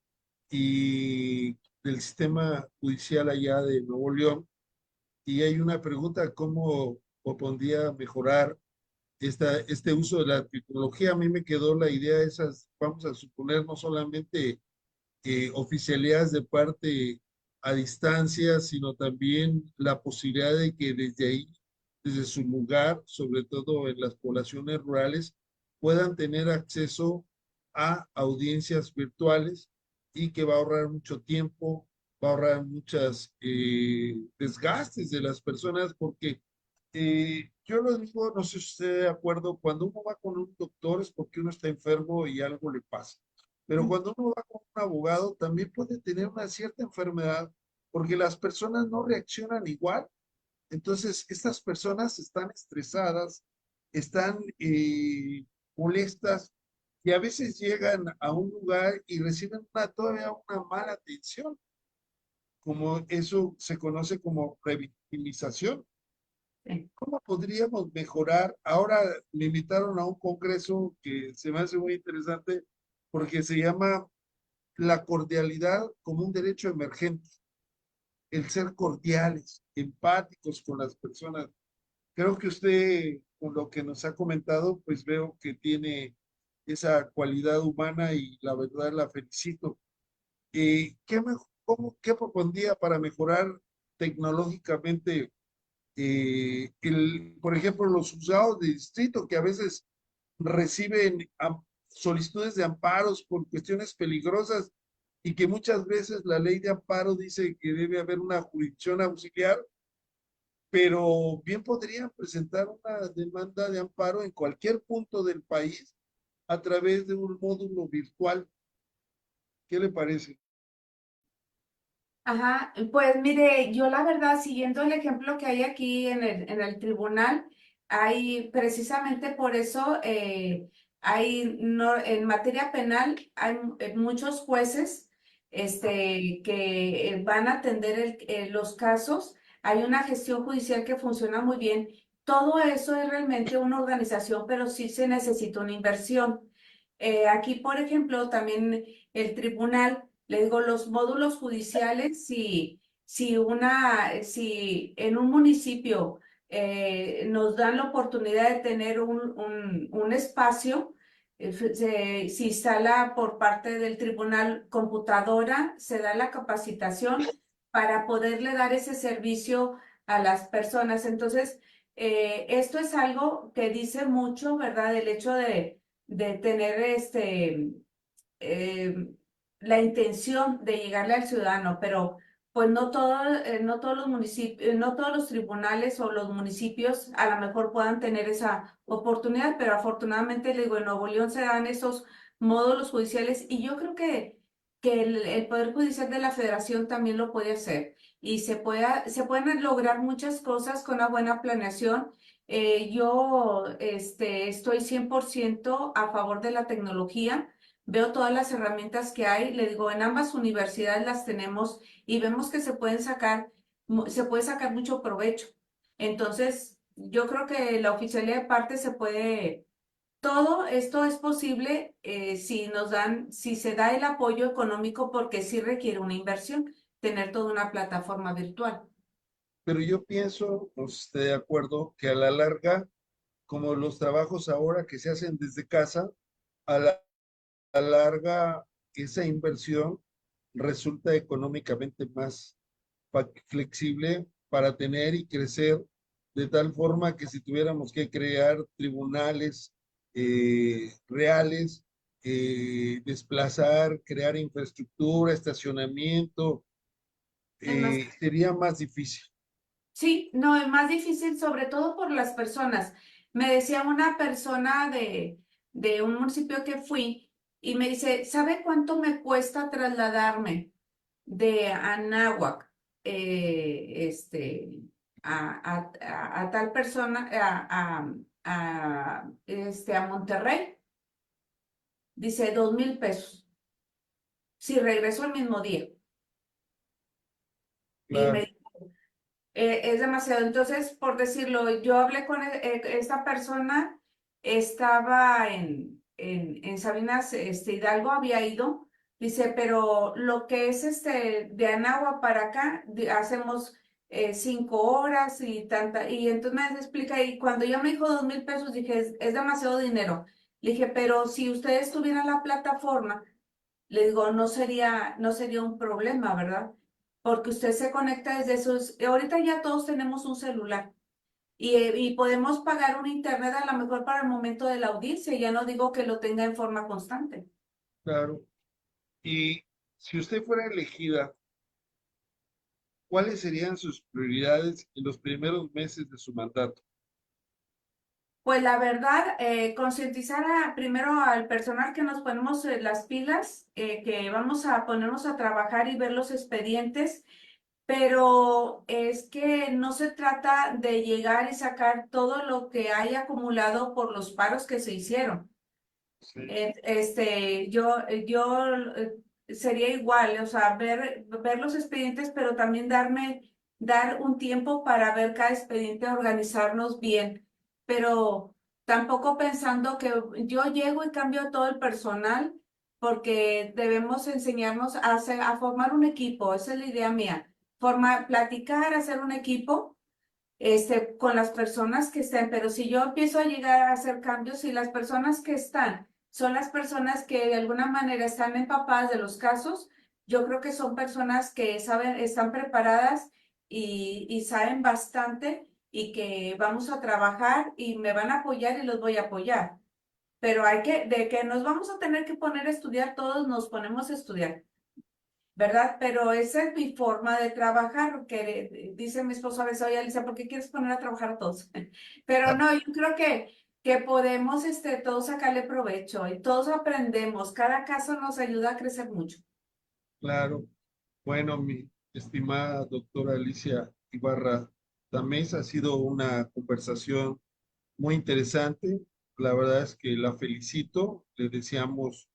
y del sistema judicial allá de Nuevo León. Y hay una pregunta, ¿cómo podría mejorar este uso de la tecnología? A mí me quedó la idea de esas, vamos a suponer, no solamente oficialidades de parte a distancia, sino también la posibilidad de que desde ahí, desde su lugar, sobre todo en las poblaciones rurales, puedan tener acceso a audiencias virtuales y que va a ahorrar mucho tiempo, va a ahorrar muchas desgastes de las personas porque yo lo digo, no sé si esté de acuerdo, cuando uno va con un doctor es porque uno está enfermo y algo le pasa. Pero cuando uno va con un abogado también puede tener una cierta enfermedad porque las personas no reaccionan igual. Entonces, estas personas están estresadas, están molestas y a veces llegan a un lugar y reciben todavía una mala atención, como eso se conoce como revictimización. Sí. ¿Cómo podríamos mejorar? Ahora me invitaron a un congreso que se me hace muy interesante porque se llama la cordialidad como un derecho emergente, el ser cordiales, empáticos con las personas. Creo que usted, con lo que nos ha comentado, pues veo que tiene esa cualidad humana y la verdad la felicito. ¿Qué propondría para mejorar tecnológicamente por ejemplo, los juzgados de distrito que a veces reciben solicitudes de amparos por cuestiones peligrosas y que muchas veces la ley de amparo dice que debe haber una jurisdicción auxiliar, pero bien podrían presentar una demanda de amparo en cualquier punto del país a través de un módulo virtual? ¿Qué le parece? Ajá, pues mire, yo la verdad, siguiendo el ejemplo que hay aquí en el tribunal, hay precisamente por eso, hay no, en materia penal, hay muchos jueces que van a atender los casos. Hay una gestión judicial que funciona muy bien. Todo eso es realmente una organización, pero sí se necesita una inversión. Aquí, por ejemplo, también el tribunal. Le digo, los módulos judiciales, si en un municipio nos dan la oportunidad de tener un espacio, se instala por parte del tribunal computadora, se da la capacitación para poderle dar ese servicio a las personas. Entonces, esto es algo que dice mucho, ¿verdad? El hecho de tener eh, la intención de llegarle al ciudadano, pero pues no todos los municipios, no todos los tribunales o los municipios a lo mejor puedan tener esa oportunidad, pero afortunadamente, le digo, en Nuevo León se dan esos módulos judiciales y yo creo que el Poder Judicial de la Federación también lo puede hacer y se pueden lograr muchas cosas con una buena planeación. Yo estoy 100% a favor de la tecnología. Veo todas las herramientas que hay, le digo, en ambas universidades las tenemos y vemos que se puede sacar mucho provecho. Entonces, yo creo que la oficialía de parte todo esto es posible si se da el apoyo económico, porque sí requiere una inversión, tener toda una plataforma virtual. Pero yo pienso, no sé si esté de acuerdo, que a la larga, como los trabajos ahora que se hacen desde casa, a la larga esa inversión resulta económicamente más flexible para tener y crecer de tal forma que si tuviéramos que crear tribunales reales, desplazar, crear infraestructura, estacionamiento, Es más, sería más difícil. sí, no, es más difícil, sobre todo por las personas. Me decía una persona de un municipio que fui y me dice, ¿sabe cuánto me cuesta trasladarme de Anáhuac a tal persona, a Monterrey? Dice, 2,000 pesos, si regreso el mismo día. Y Claro, me es demasiado. Entonces, por decirlo, yo hablé con esta persona, estaba en Sabinas, Hidalgo, había ido, dice, pero lo que es de Anáhuac para acá, hacemos 5 horas y tanta, y entonces me explica, y cuando ella me dijo 2,000 pesos, dije, es demasiado dinero. Le dije, pero si ustedes tuvieran la plataforma, le digo, no sería un problema, ¿verdad? Porque usted se conecta desde ahorita ya todos tenemos un celular y podemos pagar un internet a lo mejor para el momento de la audiencia, ya no digo que lo tenga en forma constante. claro. Y si usted fuera elegida, ¿cuáles serían sus prioridades en los primeros meses de su mandato? Pues la verdad, concientizar primero al personal que nos ponemos las pilas, que vamos a ponernos a trabajar y ver los expedientes, pero es que no se trata de llegar y sacar todo lo que hay acumulado por los paros que se hicieron. Sí, Yo sería igual, o sea, ver los expedientes, pero también dar un tiempo para ver cada expediente, organizarnos bien, pero tampoco pensando que yo llego y cambio todo el personal, porque debemos enseñarnos a formar un equipo, esa es la idea mía, platicar, hacer un equipo con las personas que estén, pero si yo empiezo a llegar a hacer cambios y las personas que están son las personas que de alguna manera están empapadas de los casos, yo creo que son personas que saben, están preparadas y saben bastante y que vamos a trabajar y me van a apoyar y los voy a apoyar. Pero de que nos vamos a tener que poner a estudiar, todos nos ponemos a estudiar. ¿Verdad? Pero esa es mi forma de trabajar, que dice mi esposo a veces, oye, Alicia, ¿por qué quieres poner a trabajar a todos? Pero no, yo creo que podemos todos sacarle provecho y todos aprendemos. Cada caso nos ayuda a crecer mucho. claro. Bueno, mi estimada doctora Alicia Ibarra Tamés, ha sido una conversación muy interesante. La verdad es que la felicito, le deseamos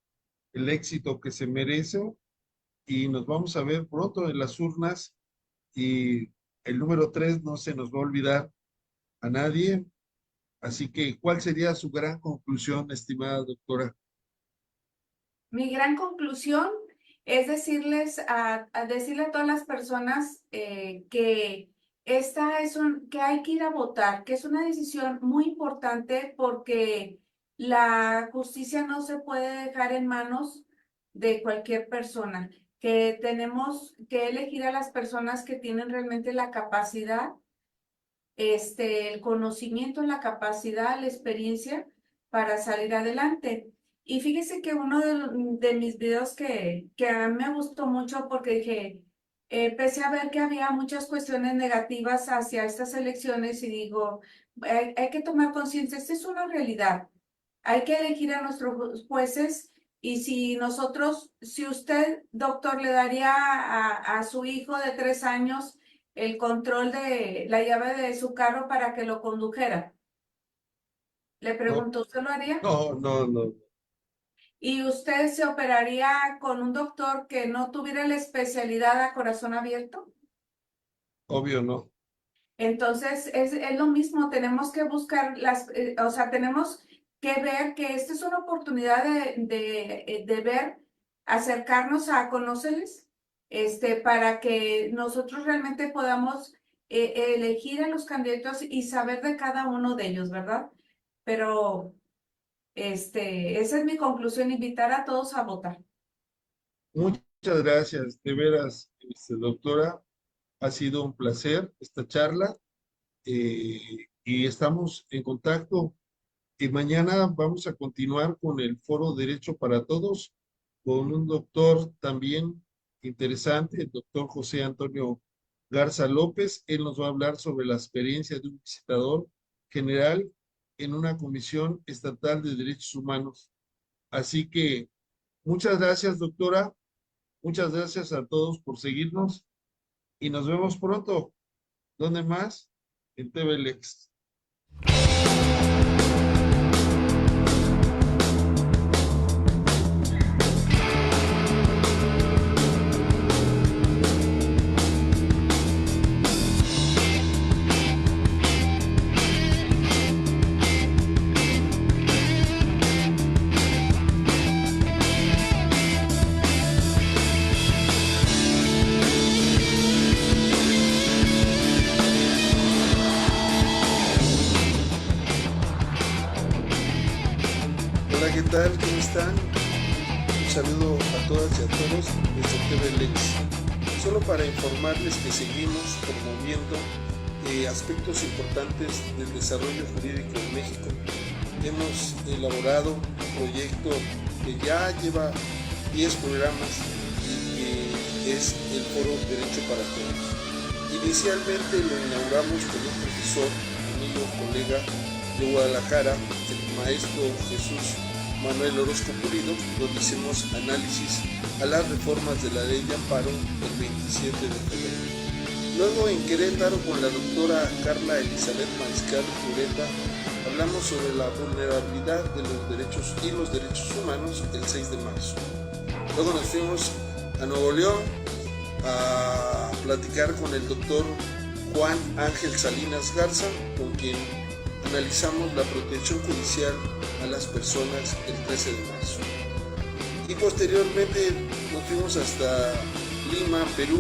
el éxito que se merece y nos vamos a ver pronto en las urnas y el número 3 no se nos va a olvidar a nadie. Así que, ¿cuál sería su gran conclusión, estimada doctora? Mi gran conclusión es decirle a todas las personas que que hay que ir a votar, que es una decisión muy importante porque la justicia no se puede dejar en manos de cualquier persona, que tenemos que elegir a las personas que tienen realmente la capacidad, el conocimiento, la capacidad, la experiencia para salir adelante. Y fíjese que uno de mis videos que a mí me gustó mucho porque dije, empecé a ver que había muchas cuestiones negativas hacia estas elecciones y digo, hay que tomar conciencia, esta es una realidad. Hay que elegir a nuestros jueces y si usted, doctor, le daría a su hijo de 3 años el control de la llave de su carro para que lo condujera. Le No, preguntó, ¿usted lo haría? no, no, no, ¿Y usted se operaría con un doctor que no tuviera la especialidad a corazón abierto? obvio no. Entonces, es lo mismo, tenemos que buscar o sea, tenemos que ver que esta es una oportunidad de ver, acercarnos a conocerles, para que nosotros realmente podamos elegir a los candidatos y saber de cada uno de ellos, ¿verdad? Pero, esa es mi conclusión, invitar a todos a votar. Muchas gracias, de veras, doctora. Ha sido un placer esta charla eh, y estamos en contacto. Y mañana vamos a continuar con el Foro Derecho para Todos, con un doctor también interesante, el doctor José Antonio Garza López. Él nos va a hablar sobre la experiencia de un visitador general en una comisión estatal de derechos humanos. Así que muchas gracias, doctora. Muchas gracias a todos por seguirnos y nos vemos pronto. ¿Dónde más? En TV Lex. Hola, ¿qué tal? ¿Cómo están? Un saludo a todas y a todos desde TV Lex. Solo para informarles que seguimos promoviendo aspectos importantes del desarrollo jurídico en México. Hemos elaborado un proyecto que ya lleva 10 programas y que es el foro Derecho para Todos. Inicialmente lo inauguramos con un profesor, amigo, colega de Guadalajara, el maestro Jesús Manuel Orozco Pulido, donde hicimos análisis a las reformas de la ley de amparo el 27 de febrero. Luego en Querétaro con la doctora Carla Elizabeth Mariscal Ureta hablamos sobre la vulnerabilidad de los derechos y los derechos humanos el 6 de marzo. Luego nos fuimos a Nuevo León a platicar con el doctor Juan Ángel Salinas Garza, con quien analizamos la protección judicial a las personas el 13 de marzo. Y posteriormente nos fuimos hasta Lima, Perú,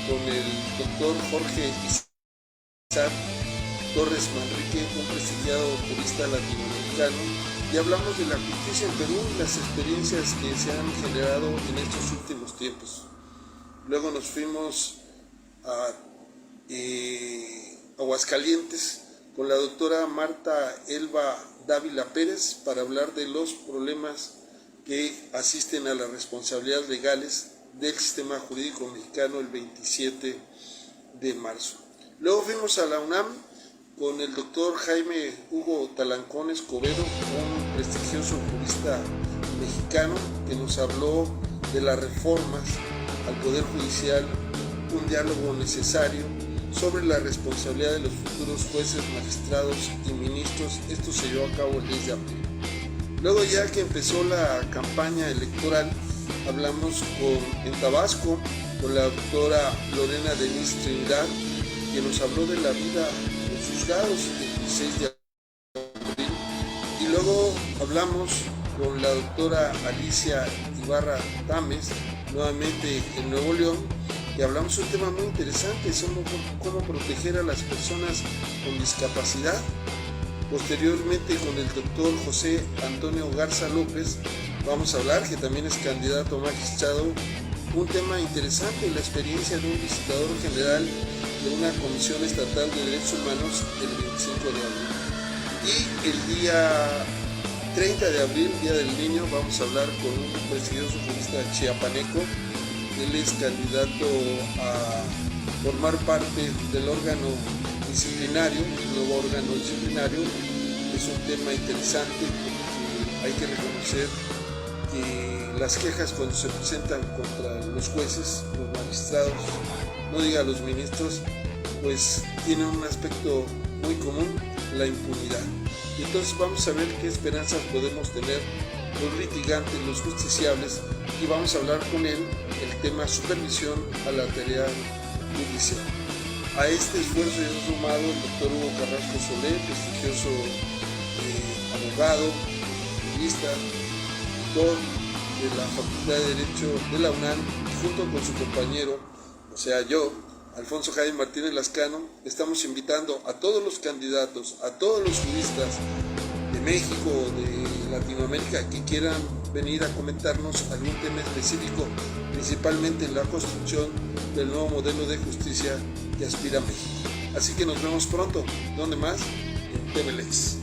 con el doctor Jorge Isaac Torres Manrique, un prestigiado jurista latinoamericano, y hablamos de la justicia en Perú y las experiencias que se han generado en estos últimos tiempos. Luego nos fuimos a Aguascalientes con la doctora Marta Elba Dávila Pérez para hablar de los problemas que asisten a las responsabilidades legales del sistema jurídico mexicano el 27 de marzo. Luego fuimos a la UNAM con el doctor Jaime Hugo Talancón Escobedo, un prestigioso jurista mexicano que nos habló de las reformas al Poder Judicial, un diálogo necesario sobre la responsabilidad de los futuros jueces, magistrados y ministros. Esto se llevó a cabo el 10 de abril. Luego, ya que empezó la campaña electoral, hablamos en Tabasco con la doctora Lorena Denise Trinidad, que nos habló de la vida en los juzgados el 16 de abril. Y luego hablamos con la doctora Alicia Ibarra Tames, nuevamente en Nuevo León, y hablamos de un tema muy interesante, sobre cómo proteger a las personas con discapacidad. Posteriormente con el doctor José Antonio Garza López vamos a hablar, que también es candidato a magistrado, un tema interesante, la experiencia de un visitador general de una Comisión Estatal de Derechos Humanos el 25 de abril. Y el día 30 de abril, Día del Niño, vamos a hablar con un prestigioso jurista chiapaneco. Él es candidato a formar parte del órgano disciplinario, el nuevo órgano disciplinario. Es un tema interesante porque hay que reconocer que las quejas cuando se presentan contra los jueces, los magistrados, no diga los ministros, pues tienen un aspecto muy común, la impunidad. Y entonces vamos a ver qué esperanzas podemos tener los litigantes, los justiciables, y vamos a hablar con él el tema supervisión a la tarea judicial. A este esfuerzo ya ha sumado el doctor Hugo Carrasco Solé, prestigioso abogado, jurista, doctor de la Facultad de Derecho de la UNAM, junto con su compañero, o sea yo, Alfonso Jaime Martínez Lascano. Estamos invitando a todos los candidatos, a todos los juristas de México, de Latinoamérica, que quieran venir a comentarnos algún tema específico, principalmente en la construcción del nuevo modelo de justicia que aspira a México. Así que nos vemos pronto. ¿Dónde más? En TVLex.